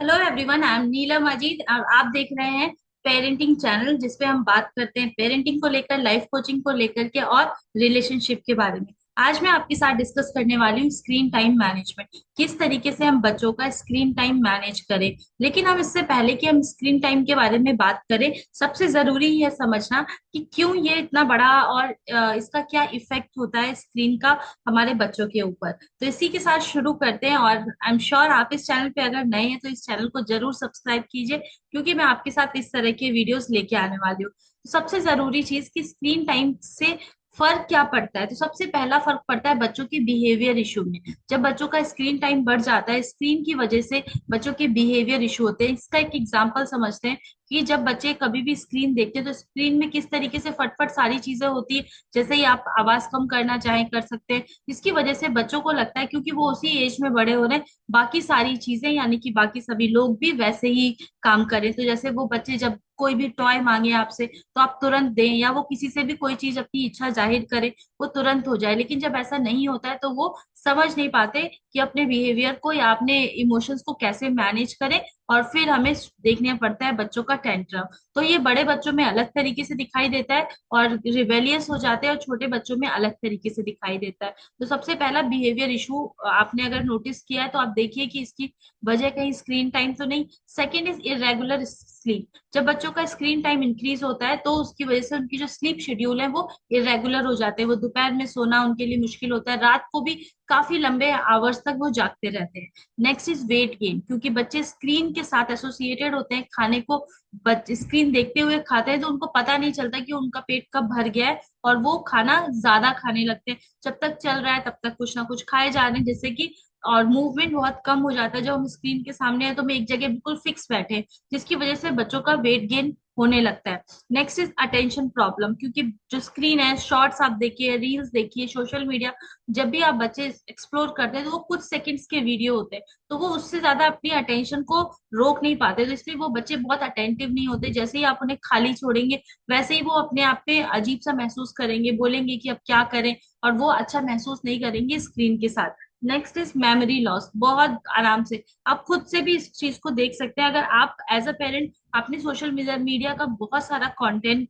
Hello everyone, I am नीलम अजीत। आप देख रहे हैं पेरेंटिंग चैनल, जिसपे हम बात करते हैं पेरेंटिंग को लेकर, लाइफ कोचिंग को लेकर के और रिलेशनशिप के बारे में। आज मैं आपके साथ डिस्कस करने वाली हूँ स्क्रीन टाइम मैनेजमेंट, किस तरीके से हम बच्चों का स्क्रीन टाइम मैनेज करें। लेकिन हम इससे पहले कि हम स्क्रीन टाइम के बारे में बात करें, सबसे जरूरी है समझना कि क्यों ये इतना बड़ा और इसका क्या इफेक्ट होता है स्क्रीन का हमारे बच्चों के ऊपर। तो इसी के साथ शुरू करते हैं। और आई एम श्योर आप इस चैनल पे अगर नए हैं तो इस चैनल को जरूर सब्सक्राइब कीजिए, क्योंकि मैं आपके साथ इस तरह के वीडियोस लेके आने वाली हूँ। तो सबसे जरूरी चीज कि स्क्रीन टाइम से फर्क क्या पड़ता है, तो सबसे पहला फर्क पड़ता है बच्चों के बिहेवियर इशू में। जब बच्चों का स्क्रीन टाइम बढ़ जाता है, स्क्रीन की वजह से बच्चों के बिहेवियर इशू होते हैं। इसका एक एग्जांपल समझते हैं कि जब बच्चे कभी भी स्क्रीन देखते हैं तो स्क्रीन में किस तरीके से फटफट सारी चीजें होती है। जैसे ही आप आवाज कम करना चाहें कर सकते हैं। इसकी वजह से बच्चों को लगता है, क्योंकि वो उसी एज में बड़े हो रहे हैं, बाकी सारी चीजें यानी कि बाकी सभी लोग भी वैसे ही काम करें। तो जैसे वो बच्चे जब कोई भी टॉय मांगे आपसे तो आप तुरंत दें, या वो किसी से भी कोई चीज अपनी इच्छा जाहिर करे, वो तुरंत हो जाए। लेकिन जब ऐसा नहीं होता है तो वो समझ नहीं पाते कि अपने बिहेवियर को या अपने इमोशंस को कैसे मैनेज करें। और फिर हमें देखने पड़ता है बच्चों का टेंट्रम। तो ये बड़े बच्चों में अलग तरीके से दिखाई देता है और रिबेलियस हो जाते हैं, और छोटे बच्चों में अलग तरीके से दिखाई देता है। तो सबसे पहला बिहेवियर इशू आपने अगर नोटिस किया है तो आप देखिए कि इसकी वजह कहीं स्क्रीन टाइम तो नहीं। Second is irregular sleep. जब बच्चों का स्क्रीन टाइम इंक्रीज होता है तो उसकी वजह से उनकी जो स्लीप शेड्यूल है वो इरेगुलर हो जाते हैं। वो दोपहर में सोना उनके लिए मुश्किल होता है, रात को भी काफी लंबे आवर्स तक वो जागते रहते हैं। नेक्स्ट इज वेट गेन, क्योंकि बच्चे स्क्रीन के साथ एसोसिएटेड होते हैं। खाने को बच्चे स्क्रीन देखते हुए खाते हैं तो उनको पता नहीं चलता कि उनका पेट कब भर गया है, और वो खाना ज्यादा खाने लगते हैं। जब तक चल रहा है तब तक कुछ ना कुछ खाए जा रहे हैं, जैसे कि। और मूवमेंट बहुत कम हो जाता है। जब हम स्क्रीन के सामने हैं तो हम एक जगह बिल्कुल फिक्स बैठे हैं, जिसकी वजह से बच्चों का वेट गेन होने लगता है। नेक्स्ट इज अटेंशन प्रॉब्लम, क्योंकि जो स्क्रीन है, शॉर्ट्स आप देखिए, रील्स देखिए, सोशल मीडिया, जब भी आप बच्चे एक्सप्लोर करते हैं तो वो कुछ सेकंड्स के वीडियो होते हैं, तो वो उससे ज्यादा अपनी अटेंशन को रोक नहीं पाते। तो इसलिए वो बच्चे बहुत अटेंटिव नहीं होते। जैसे ही आप उन्हें खाली छोड़ेंगे वैसे ही वो अपने आप पे अजीब सा महसूस करेंगे, बोलेंगे कि अब क्या करें, और वो अच्छा महसूस नहीं करेंगे स्क्रीन के साथ। Next is memory loss. बहुत आराम से आप खुद से भी इस चीज को देख सकते हैं। अगर आप एज अ पेरेंट आपने सोशल मीडिया मीडिया का बहुत सारा कंटेंट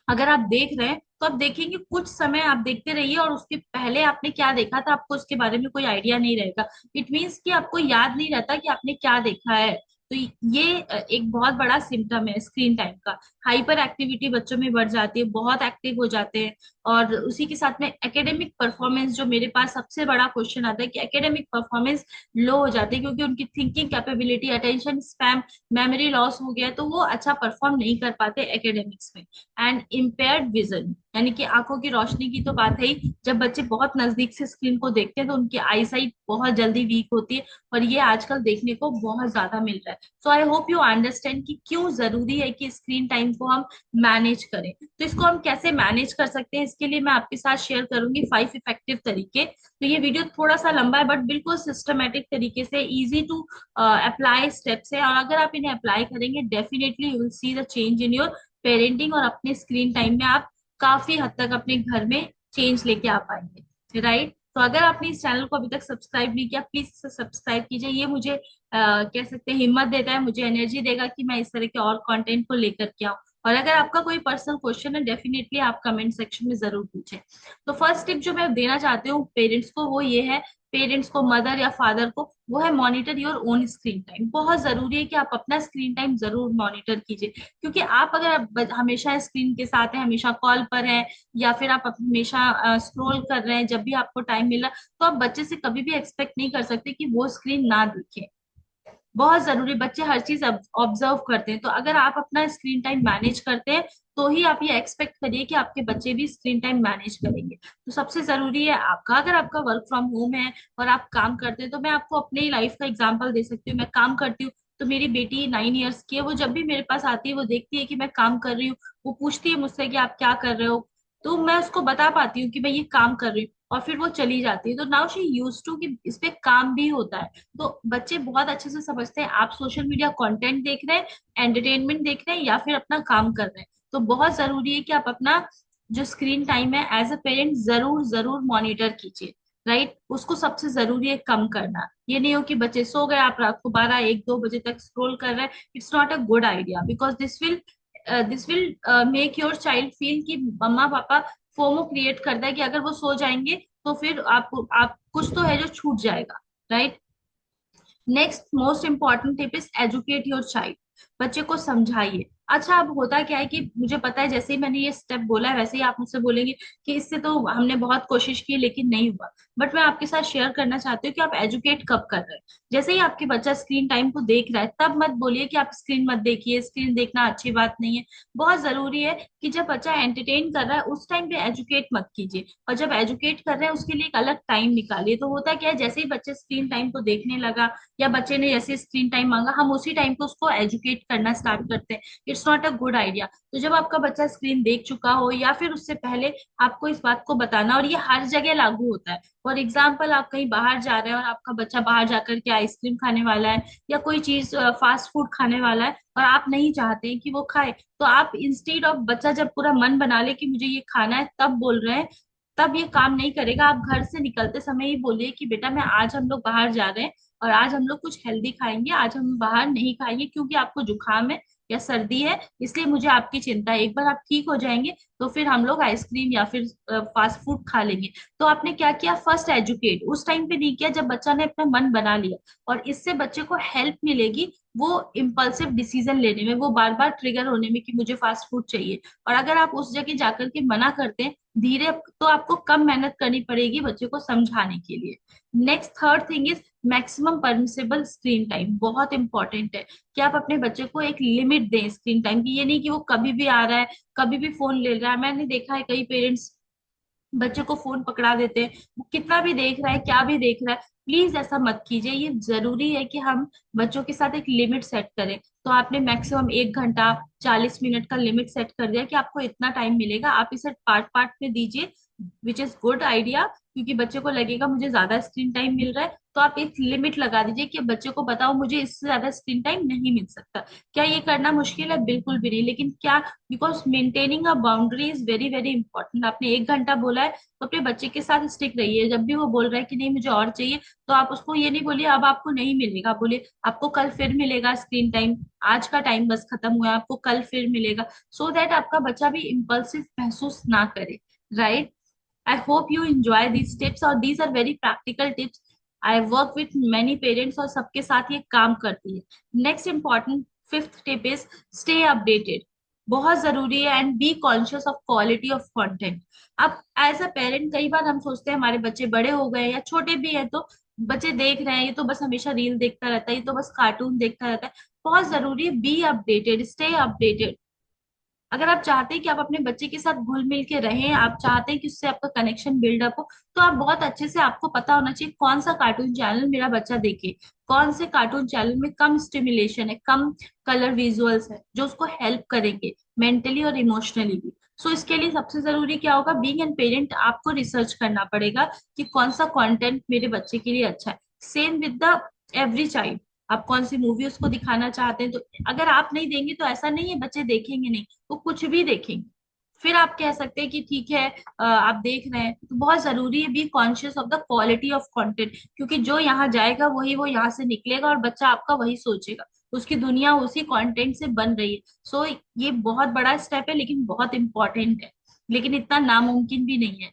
अगर आप देख रहे हैं तो आप देखेंगे कुछ समय आप देखते रहिए, और उसके पहले आपने क्या देखा था आपको उसके बारे में कोई आइडिया नहीं रहेगा। इट मीन्स कि आपको याद नहीं रहता कि आपने क्या देखा है। तो ये एक बहुत बड़ा सिम्टम है स्क्रीन टाइम का। हाइपर एक्टिविटी बच्चों में बढ़ जाती है, बहुत एक्टिव हो जाते हैं। और उसी के साथ में एकेडमिक परफॉर्मेंस, जो मेरे पास सबसे बड़ा क्वेश्चन आता है कि एकेडमिक परफॉर्मेंस लो हो जाती है, क्योंकि उनकी thinking capability, attention span, memory loss हो गया है, तो वो अच्छा परफॉर्म नहीं कर पाते एकेडमिक्स में। एंड इम्पेयर्ड विजन, यानी कि आंखों की रोशनी की तो बात है ही। जब बच्चे बहुत नजदीक से स्क्रीन को देखते हैं तो उनकी आई साइट बहुत जल्दी वीक होती है, और ये आजकल देखने को बहुत ज्यादा मिल रहा है। सो आई होप यू अंडरस्टैंड कि क्यों जरूरी है कि स्क्रीन टाइम को हम मैनेज करें। तो इसको हम कैसे मैनेज कर सकते हैं, इसके लिए मैं आपके साथ शेयर करूंगी 5 इफेक्टिव तरीके। तो ये वीडियो थोड़ा सा लंबा है, बट बिल्कुल सिस्टमेटिक तरीके से, इजी टू अप्लाई स्टेप्स है। और अगर आप इन्हें अप्लाई करेंगे, definitely you will see the change in your parenting, और अपने स्क्रीन टाइम में आप काफी हद तक अपने घर में चेंज लेके आ पाएंगे, राइट। तो अगर आपने इस चैनल को अभी तक सब्सक्राइब नहीं किया, प्लीज सब्सक्राइब कीजिए। ये मुझे कह सकते हैं हिम्मत देता है, मुझे एनर्जी देगा कि मैं इस तरह के और कंटेंट को लेकर के आऊँ। और अगर आपका कोई पर्सनल क्वेश्चन है, डेफिनेटली आप कमेंट सेक्शन में जरूर पूछें। तो फर्स्ट टिप जो मैं देना चाहती हूँ पेरेंट्स को, वो ये है, पेरेंट्स को, मदर या फादर को, वो है monitor your own screen time. बहुत जरूरी है कि आप अपना स्क्रीन टाइम जरूर मॉनिटर कीजिए, क्योंकि आप अगर हमेशा स्क्रीन के साथ हैं, हमेशा कॉल पर हैं, या फिर आप हमेशा स्क्रॉल कर रहे हैं जब भी आपको टाइम मिला, तो आप बच्चे से कभी भी एक्सपेक्ट नहीं कर सकते कि वो स्क्रीन ना देखे। बहुत जरूरी, बच्चे हर चीज ऑब्जर्व करते हैं। तो अगर आप अपना स्क्रीन टाइम मैनेज करते हैं तो ही आप ये एक्सपेक्ट करिए कि आपके बच्चे भी स्क्रीन टाइम मैनेज करेंगे। तो सबसे जरूरी है आपका, अगर आपका वर्क फ्रॉम होम है और आप काम करते हैं, तो मैं आपको अपने ही लाइफ का एग्जांपल दे सकती हूँ। मैं काम करती हूँ, तो मेरी बेटी 9 इयर्स की है। वो जब भी मेरे पास आती है, वो देखती है कि मैं काम कर रही हूँ, वो पूछती है मुझसे कि आप क्या कर रहे हो। तो मैं उसको बता पाती हूँ कि मैं ये काम कर रही हूँ, और फिर वो चली जाती है। तो नाउ शी यूज टू कि इस पे काम भी होता है। तो बच्चे बहुत अच्छे से समझते हैं आप सोशल मीडिया कंटेंट देख रहे हैं, एंटरटेनमेंट देख रहे हैं, या फिर अपना काम कर रहे हैं। तो बहुत जरूरी है कि आप अपना जो स्क्रीन टाइम है एज अ पेरेंट जरूर जरूर मॉनिटर कीजिए। राइट, उसको सबसे जरूरी है कम करना। ये नहीं हो कि बच्चे सो गए, आप रात को 12 1 2 बजे तक स्क्रॉल कर रहे हैं। It's not a good idea, because this will make your child feel कि मम्मा पापा, फोमो क्रिएट करता है कि अगर वो सो जाएंगे तो फिर आप कुछ तो है जो छूट जाएगा। Right. Next most important tip is educate your child. बच्चे को समझाइए। अच्छा, अब होता क्या है कि मुझे पता है जैसे ही मैंने ये स्टेप बोला है वैसे ही आप मुझसे बोलेंगे कि इससे तो हमने बहुत कोशिश की लेकिन नहीं हुआ। बट मैं आपके साथ शेयर करना चाहती हूँ कि आप एजुकेट कब कर रहे हैं। जैसे ही आपके बच्चा स्क्रीन टाइम को देख रहा है तब मत बोलिए कि आप स्क्रीन मत देखिए, स्क्रीन देखना अच्छी बात नहीं है। बहुत जरूरी है कि जब बच्चा एंटरटेन कर रहा है उस टाइम पे एजुकेट मत कीजिए, और जब एजुकेट कर रहे हैं उसके लिए एक अलग टाइम निकालिए। तो होता क्या है, जैसे ही बच्चे स्क्रीन टाइम को देखने लगा या बच्चे ने जैसे स्क्रीन टाइम मांगा, हम उसी टाइम पे उसको एजुकेट करना स्टार्ट करते हैं। It's not a good idea. तो जब आपका बच्चा स्क्रीन देख चुका हो या फिर उससे पहले, आपको इस बात को बताना, और ये हर जगह लागू होता है। फॉर एग्जाम्पल, आप कहीं बाहर जा रहे हैं और आपका बच्चा बाहर जाकर के आइसक्रीम खाने वाला है या कोई चीज फास्ट फूड खाने वाला है और आप नहीं चाहते हैं कि वो खाए, तो आप इंस्टेड ऑफ, बच्चा जब पूरा मन बना ले कि मुझे ये खाना है तब बोल रहे हैं, तब ये काम नहीं करेगा। आप घर से निकलते समय ही बोलिए कि बेटा मैं आज हम लोग बाहर जा रहे हैं और आज हम लोग कुछ हेल्दी खाएंगे, आज हम बाहर नहीं खाएंगे क्योंकि आपको जुकाम है या सर्दी है, इसलिए मुझे आपकी चिंता है। एक बार आप ठीक हो जाएंगे तो फिर हम लोग आइसक्रीम या फिर फास्ट फूड खा लेंगे। तो आपने क्या किया, फर्स्ट एजुकेट, उस टाइम पे नहीं किया जब बच्चा ने अपना मन बना लिया। और इससे बच्चे को हेल्प मिलेगी वो इम्पल्सिव डिसीजन लेने में, वो बार बार ट्रिगर होने में कि मुझे फास्ट फूड चाहिए। और अगर आप उस जगह जाकर के मना करते हैं धीरे, तो आपको कम मेहनत करनी पड़ेगी बच्चे को समझाने के लिए। Next third thing is maximum permissible screen time. बहुत इंपॉर्टेंट है कि आप अपने बच्चे को एक लिमिट दें स्क्रीन टाइम की। ये नहीं कि वो कभी भी आ रहा है, कभी भी फोन ले रहा है। मैंने देखा है कई पेरेंट्स बच्चे को फोन पकड़ा देते हैं, वो कितना भी देख रहा है, क्या भी देख रहा है। प्लीज ऐसा मत कीजिए। ये जरूरी है कि हम बच्चों के साथ एक लिमिट सेट करें। तो आपने मैक्सिमम 1 घंटा 40 मिनट का लिमिट सेट कर दिया कि आपको इतना टाइम मिलेगा, आप इसे पार्ट पार्ट में दीजिए, विच इज गुड आइडिया। क्योंकि बच्चे को लगेगा मुझे ज्यादा स्क्रीन टाइम मिल रहा है, तो आप एक लिमिट लगा दीजिए कि बच्चे को बताओ मुझे इससे ज्यादा स्क्रीन टाइम नहीं मिल सकता। क्या ये करना मुश्किल है? बिल्कुल भी नहीं, लेकिन क्या, because maintaining a boundary is very very important. आपने 1 घंटा बोला है तो अपने बच्चे के साथ स्टिक रहिए। जब भी वो बोल रहा है कि नहीं मुझे और चाहिए, तो आप उसको ये नहीं बोलिए अब आपको नहीं मिलेगा, आप बोलिए आपको कल फिर मिलेगा स्क्रीन टाइम, आज का टाइम बस खत्म हुआ है, आपको कल फिर मिलेगा। सो दैट आपका बच्चा भी इम्पल्सिव महसूस ना करे। Right. I hope you enjoy these tips, और these are very practical tips. I work with many parents और सबके साथ ये काम करती है। Next important fifth tip is stay updated. बहुत जरूरी है, and be conscious of quality of content. अब एज अ पेरेंट कई बार हम सोचते हैं हमारे बच्चे बड़े हो गए या छोटे भी हैं, तो बच्चे देख रहे हैं, ये तो बस हमेशा रील देखता रहता है, ये तो बस कार्टून देखता रहता है। बहुत जरूरी है बी अपडेटेड, स्टे अपडेटेड। अगर आप चाहते हैं कि आप अपने बच्चे के साथ घुल मिल के रहें, आप चाहते हैं कि उससे आपका कनेक्शन बिल्डअप हो, तो आप बहुत अच्छे से, आपको पता होना चाहिए कौन सा कार्टून चैनल मेरा बच्चा देखे, कौन से कार्टून चैनल में कम स्टिमुलेशन है, कम कलर विजुअल्स है जो उसको हेल्प करेंगे मेंटली और इमोशनली भी। सो इसके लिए सबसे जरूरी क्या होगा, बीइंग एन पेरेंट आपको रिसर्च करना पड़ेगा कि कौन सा कंटेंट मेरे बच्चे के लिए अच्छा है। Same with the every child, आप कौन सी मूवी उसको दिखाना चाहते हैं, तो अगर आप नहीं देंगे तो ऐसा नहीं है बच्चे देखेंगे नहीं, वो कुछ भी देखेंगे। फिर आप कह सकते हैं कि ठीक है, आप देख रहे हैं। तो बहुत जरूरी है be conscious of the quality of content, क्योंकि जो यहाँ जाएगा वही वो यहाँ से निकलेगा और बच्चा आपका वही सोचेगा, उसकी दुनिया उसी कंटेंट से बन रही है। सो ये बहुत बड़ा स्टेप है लेकिन बहुत इंपॉर्टेंट है, लेकिन इतना नामुमकिन भी नहीं है।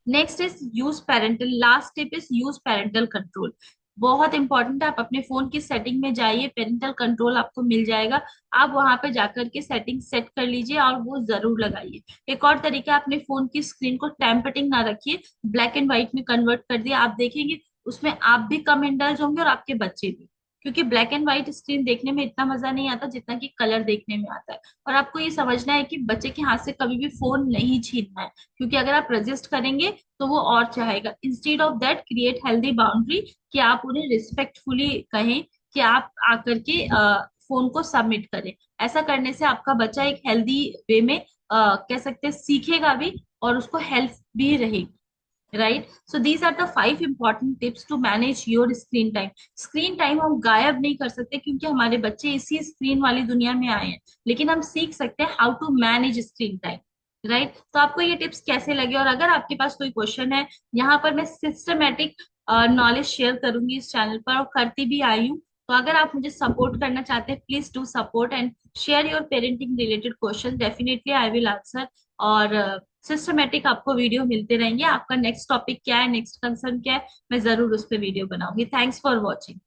Next is use parental, last tip is use parental control. बहुत इंपॉर्टेंट है, आप अपने फोन की सेटिंग में जाइए, पेरेंटल कंट्रोल आपको मिल जाएगा। आप वहां पे जाकर के सेटिंग सेट कर लीजिए और वो जरूर लगाइए। एक और तरीका, अपने फोन की स्क्रीन को टेम्पटिंग ना रखिए, ब्लैक एंड व्हाइट में कन्वर्ट कर दिया। आप देखेंगे उसमें आप भी कम इंडल्ज होंगे और आपके बच्चे भी, क्योंकि ब्लैक एंड व्हाइट स्क्रीन देखने में इतना मजा नहीं आता जितना कि कलर देखने में आता है। और आपको ये समझना है कि बच्चे के हाथ से कभी भी फोन नहीं छीनना है, क्योंकि अगर आप रजिस्ट करेंगे तो वो और चाहेगा। Instead of that create healthy boundary, कि आप उन्हें रिस्पेक्टफुली कहें कि आप आकर के फोन को सबमिट करें। ऐसा करने से आपका बच्चा एक हेल्दी वे में कह सकते हैं सीखेगा भी, और उसको हेल्प भी रहेगी। Right. So these are the 5 important tips to manage your screen time. Screen time हम गायब नहीं कर सकते क्योंकि हमारे बच्चे इसी स्क्रीन वाली दुनिया में आए हैं, लेकिन हम सीख सकते हैं how to manage screen time. Right. तो आपको ये टिप्स कैसे लगे, और अगर आपके पास कोई क्वेश्चन है, यहाँ पर मैं सिस्टमेटिक नॉलेज शेयर करूंगी इस चैनल पर, और करती भी आई हूँ। तो अगर आप मुझे सपोर्ट करना चाहते हैं, please do support and share your parenting related question, definitely I will answer. और सिस्टमेटिक आपको वीडियो मिलते रहेंगे। आपका नेक्स्ट टॉपिक क्या है, नेक्स्ट कंसर्न क्या है, मैं जरूर उस पर वीडियो बनाऊंगी। Thanks for watching.